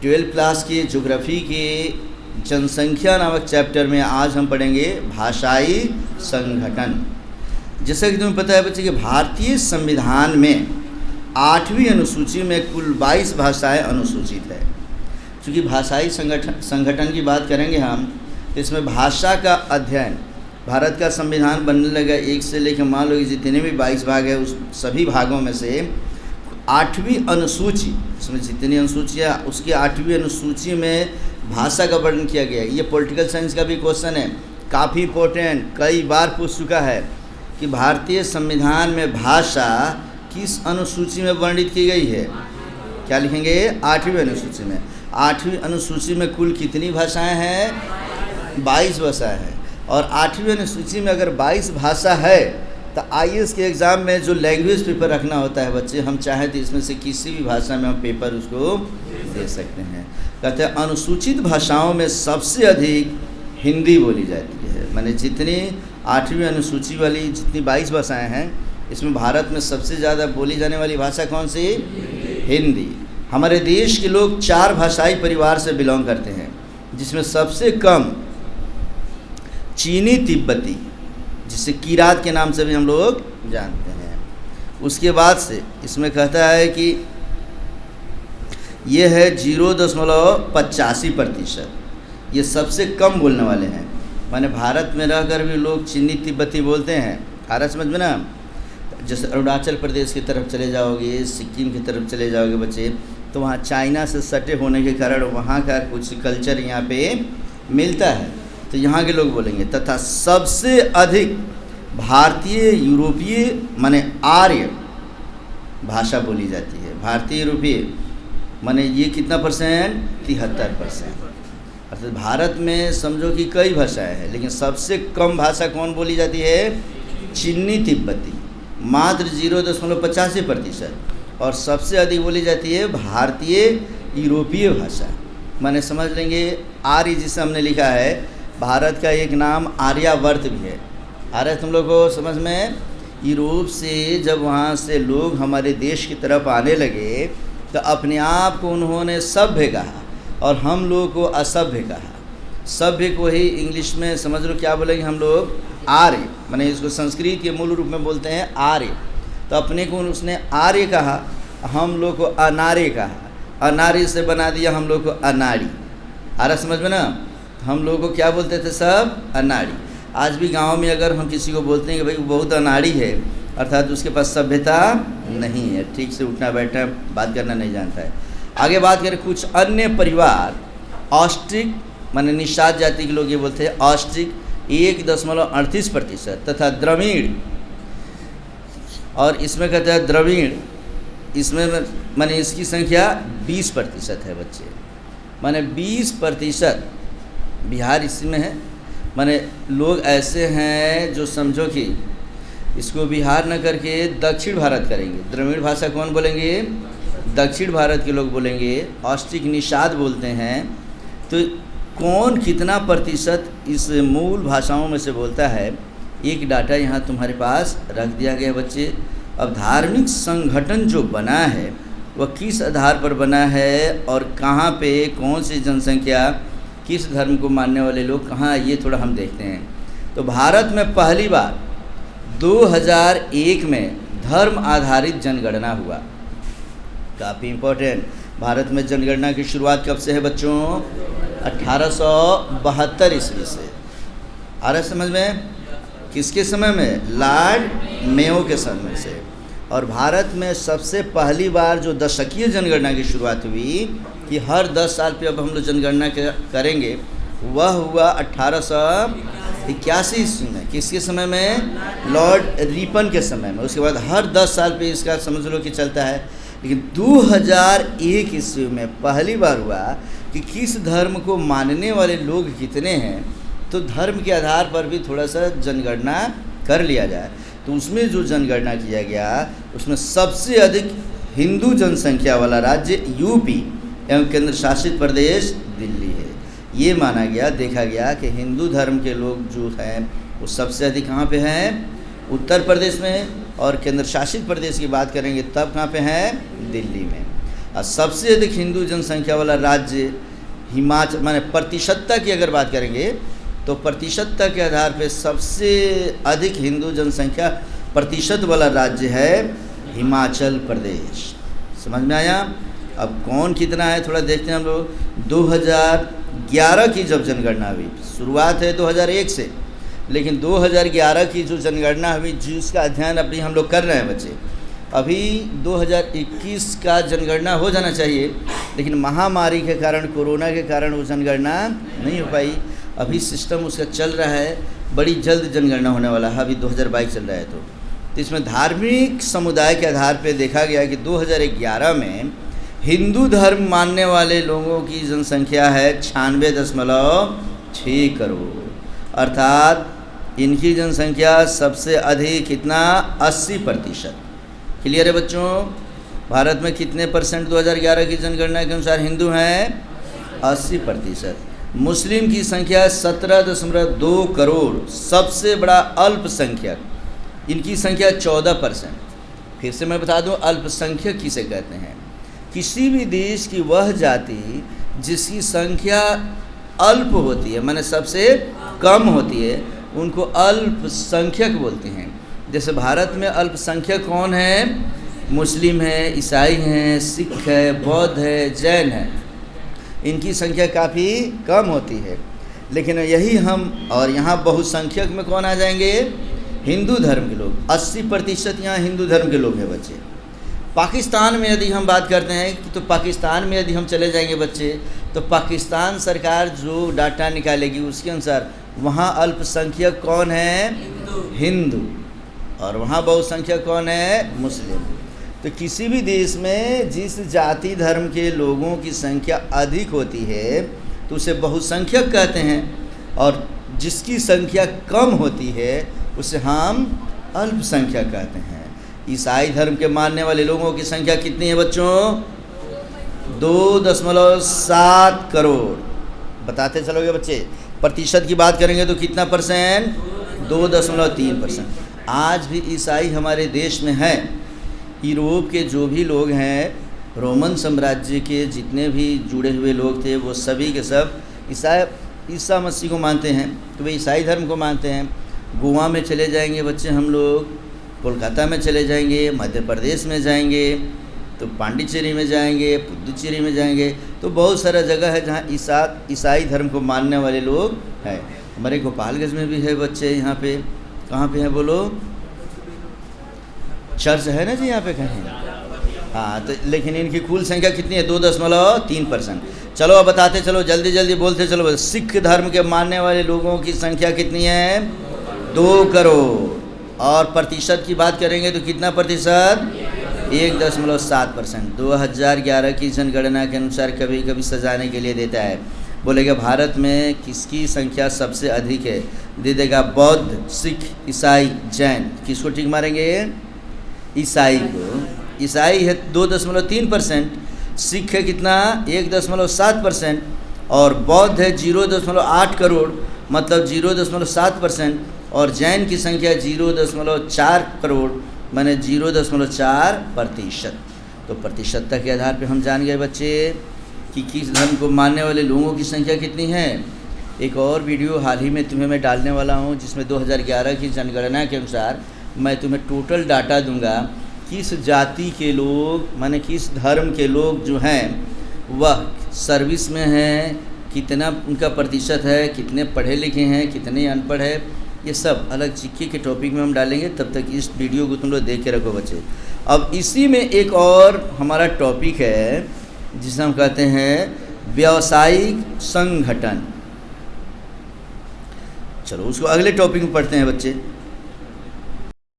Twelfth class की geography के जनसंख्या नामक चैप्टर में आज हम पढ़ेंगे भाषाई संगठन। जैसा कि तुम्हें पता है बच्चे कि भारतीय संविधान में 8वीं अनुसूची में कुल 22 भाषाएं अनुसूचित है। क्योंकि भाषाई संगठन की बात करेंगे हम, तो इसमें भाषा का अध्ययन, भारत का संविधान बनने लगा 1 से लेकर मान लो कि जितने भी 22 भाग है उस सभी भागों में से 8वीं अनुसूची, इसमें जितनी अनुसूचियाँ उसकी 8वीं अनुसूची में भाषा का वर्णन किया गया है। ये पॉलिटिकल साइंस का भी क्वेश्चन है, काफ़ी इम्पोर्टेंट, कई बार पूछ चुका है कि भारतीय संविधान में भाषा किस अनुसूची में वर्णित की गई है। क्या लिखेंगे? 8वीं अनुसूची में। 8वीं अनुसूची में कुल कितनी भाषाएं हैं? 22 भाषाएं हैं। और 8वीं अनुसूची में अगर 22 भाषा है तो IAS के एग्ज़ाम में जो लैंग्वेज पेपर रखना होता है बच्चे, हम चाहें तो इसमें से किसी भी भाषा में हम पेपर उसको दे सकते हैं। कहते हैं अनुसूचित भाषाओं में सबसे अधिक हिंदी बोली जाती है। माने जितनी 8वीं अनुसूची वाली जितनी 22 भाषाएं हैं, इसमें भारत में सबसे ज़्यादा बोली जाने वाली भाषा कौन सी? हिंदी। हमारे देश के लोग 4 भाषाई परिवार से बिलोंग करते हैं, जिसमें सबसे कम चीनी तिब्बती, जिसे किरात के नाम से भी हम लोग जानते हैं। उसके बाद से इसमें कहता है कि ये है 0.85%, ये सबसे कम बोलने वाले हैं। माने भारत में रहकर भी लोग चीनी तिब्बती बोलते हैं। आ रहा समझ में ना? जैसे अरुणाचल प्रदेश की तरफ चले जाओगे, सिक्किम की तरफ चले जाओगे बच्चे, तो वहाँ चाइना से सटे होने के कारण वहाँ का कुछ कल्चर यहाँ पे मिलता है, तो यहाँ के लोग बोलेंगे। तथा सबसे अधिक भारतीय यूरोपीय माने आर्य भाषा बोली जाती है। भारतीय यूरोपीय माने ये कितना %? 73%। अर्थात भारत में समझो कि कई भाषाएं हैं, लेकिन सबसे कम भाषा कौन बोली जाती है? चीनी तिब्बती, मात्र 0.85%। और सबसे अधिक बोली जाती है भारतीय यूरोपीय भाषा। माने समझ लेंगे आर्य जिसे हमने लिखा है, भारत का एक नाम आर्यावर्त भी है। आ रहा है तुम लोग को समझ में? यूरोप से जब वहाँ से लोग हमारे देश की तरफ आने लगे तो अपने आप को उन्होंने सभ्य कहा और हम लोग को असभ्य कहा। सभ्य को ही इंग्लिश में समझ लो क्या बोलेंगे हम लोग? आर्य। माने इसको संस्कृत के मूल रूप में बोलते हैं आर्य। तो अपने को उसने आर्य कहा, हम लोग को अनार्य कहा। अनार्य से बना दिया हम लोग को अनाड़ी। आ रहा समझ में ना? हम लोग को क्या बोलते थे? सब अनाड़ी। आज भी गांव में अगर हम किसी को बोलते हैं कि भाई वो बहुत अनाड़ी है, अर्थात उसके पास सभ्यता नहीं है, ठीक से उठना बैठना बात करना नहीं जानता है। आगे बात करें कुछ अन्य परिवार, ऑस्ट्रिक माने निषाद जाति के लोग ये बोलते हैं ऑस्ट्रिक 1.38% तथा द्रविड़, और इसमें कहते हैं द्रविड़, इसमें माने इसकी संख्या 20% है बच्चे। माने 20% बिहार इसमें है। माने लोग ऐसे हैं जो समझो कि इसको बिहार न करके दक्षिण भारत करेंगे। द्रविड़ भाषा कौन बोलेंगे? दक्षिण भारत के लोग बोलेंगे। ऑस्ट्रिक निषाद बोलते हैं। तो कौन कितना प्रतिशत इस मूल भाषाओं में से बोलता है, एक डाटा यहाँ तुम्हारे पास रख दिया गया बच्चे। अब धार्मिक संगठन जो बना है वह किस आधार पर बना है और कहाँ पे कौन सी जनसंख्या, किस धर्म को मानने वाले लोग कहाँ, ये थोड़ा हम देखते हैं। तो भारत में पहली बार 2001 में धर्म आधारित जनगणना हुआ। काफ़ी इम्पोर्टेंट। भारत में जनगणना की शुरुआत कब से है बच्चों? 1872 ईस्वी से। आ रहा समझ में? किसके समय में? लॉर्ड मेयो के समय से। और भारत में सबसे पहली बार जो दशकीय जनगणना की शुरुआत हुई कि हर 10 साल पे अब हम लोग जनगणना करेंगे, वह हुआ 1881 ईस्वी में। किसके समय में? लॉर्ड रिपन के समय में। उसके बाद हर 10 साल पे इसका समझ लो कि चलता है। लेकिन 2001 ईस्वी में पहली बार हुआ कि किस धर्म को मानने वाले लोग कितने हैं, तो धर्म के आधार पर भी थोड़ा सा जनगणना कर लिया जाए। तो उसमें जो जनगणना किया गया उसमें सबसे अधिक हिंदू जनसंख्या वाला राज्य यूपी एवं केंद्र शासित प्रदेश दिल्ली है। ये माना गया, देखा गया कि हिंदू धर्म के लोग जो हैं वो सबसे अधिक कहाँ पे हैं? उत्तर प्रदेश में। और केंद्र शासित प्रदेश की बात करेंगे तब कहाँ पे हैं? दिल्ली में। और सबसे अधिक हिंदू जनसंख्या वाला राज्य हिमाचल, माने प्रतिशतता की अगर बात करेंगे तो प्रतिशतता के आधार पे सबसे अधिक हिंदू जनसंख्या प्रतिशत वाला राज्य है हिमाचल प्रदेश। समझ में आया? अब कौन कितना है थोड़ा देखते हैं हम लोग। 2011 की जब जनगणना हुई, शुरुआत है 2001 से, लेकिन 2011 की जो जनगणना हुई जिसका अध्ययन अभी हम लोग कर रहे हैं बच्चे, अभी 2021 का जनगणना हो जाना चाहिए, लेकिन महामारी के कारण, कोरोना के कारण वो जनगणना नहीं हो पाई। अभी सिस्टम उसका चल रहा है, बड़ी जल्द जनगणना होने वाला है, अभी 2022 चल रहा है। तो इसमें धार्मिक समुदाय के आधार पर देखा गया कि 2011 में हिंदू धर्म मानने वाले लोगों की जनसंख्या है 96.6 करोड़, अर्थात इनकी जनसंख्या सबसे अधिक कितना 80%। क्लियर है बच्चों? भारत में कितने परसेंट 2011 की जनगणना के अनुसार हिंदू हैं? 80%। मुस्लिम की संख्या 17.2 करोड़, सबसे बड़ा अल्पसंख्यक, इनकी संख्या 14%। फिर से मैं बता दूं, अल्पसंख्यक किसे कहते हैं? किसी भी देश की वह जाति जिसकी संख्या अल्प होती है, माने सबसे कम होती है, उनको अल्पसंख्यक बोलते हैं। जैसे भारत में अल्पसंख्यक कौन है? मुस्लिम है, ईसाई हैं, सिख है, बौद्ध है, जैन है, इनकी संख्या काफ़ी कम होती है। लेकिन यही हम, और यहाँ बहुसंख्यक में कौन आ जाएंगे? हिंदू धर्म के लोग। 80% यहाँ हिंदू धर्म के लोग हैं बच्चे। पाकिस्तान में यदि हम बात करते हैं कि तो पाकिस्तान में यदि हम चले जाएंगे बच्चे, तो पाकिस्तान सरकार जो डाटा निकालेगी उसके अनुसार वहाँ अल्पसंख्यक कौन है? हिंदू। और वहाँ बहुसंख्यक कौन है? मुस्लिम। तो किसी भी देश में जिस जाति धर्म के लोगों की संख्या अधिक होती है तो उसे बहुसंख्यक कहते हैं, और जिसकी संख्या कम होती है उसे हम अल्पसंख्यक कहते हैं। ईसाई धर्म के मानने वाले लोगों की संख्या कितनी है बच्चों? 2.7 करोड़। बताते चलोगे बच्चे, प्रतिशत की बात करेंगे तो कितना परसेंट? 2.3%। आज भी ईसाई हमारे देश में हैं। यूरोप के जो भी लोग हैं, रोमन साम्राज्य के जितने भी जुड़े हुए लोग थे, वो सभी के सब ईसा मसीह को मानते हैं, तो वे ईसाई धर्म को मानते हैं। गोवा में चले जाएंगे बच्चे हम लोग, कोलकाता में चले जाएंगे, मध्य प्रदेश में जाएंगे, तो पांडिचेरी में जाएंगे, पुदुचेरी में जाएंगे, तो बहुत सारा जगह है जहाँ ईसाई धर्म को मानने वाले लोग हैं। हमारे गोपालगंज में भी है बच्चे, यहाँ पे कहाँ पे है बोलो? चर्च है ना जी यहाँ पे कहीं? हाँ, तो लेकिन इनकी कुल संख्या कितनी है? 2.3%। चलो अब बताते चलो, जल्दी जल्दी बोलते चलो। सिख धर्म के मानने वाले लोगों की संख्या कितनी है? 2 करोड़। और प्रतिशत की बात करेंगे तो कितना प्रतिशत? 1.7%। 2011 की जनगणना के अनुसार कभी कभी सजाने के लिए देता है, बोलेगा भारत में किसकी संख्या सबसे अधिक है, दे देगा बौद्ध, सिख, ईसाई, जैन। किसको टिक मारेंगे? ईसाई को। ईसाई है 2.3%, सिख है कितना? 1.7%, और बौद्ध है 0.8 करोड़, मतलब 0.7%, और जैन की संख्या 0.4 करोड़, माने 0.4%। तो प्रतिशतता के आधार पे हम जान गए बच्चे कि किस धर्म को मानने वाले लोगों की संख्या कितनी है। एक और वीडियो हाल ही में तुम्हें मैं डालने वाला हूँ, जिसमें 2011 की जनगणना के अनुसार मैं तुम्हें टोटल डाटा दूंगा, किस जाति के लोग, माने किस धर्म के लोग जो हैं वह सर्विस में हैं, कितना उनका प्रतिशत है, कितने पढ़े लिखे हैं, कितने अनपढ़ है, ये सब अलग चिक्की के टॉपिक में हम डालेंगे। तब तक इस वीडियो को तुम लोग देख के रखो बच्चे। अब इसी में एक और हमारा टॉपिक है जिसे हम कहते हैं व्यावसायिक संगठन। चलो उसको अगले टॉपिक में पढ़ते हैं बच्चे।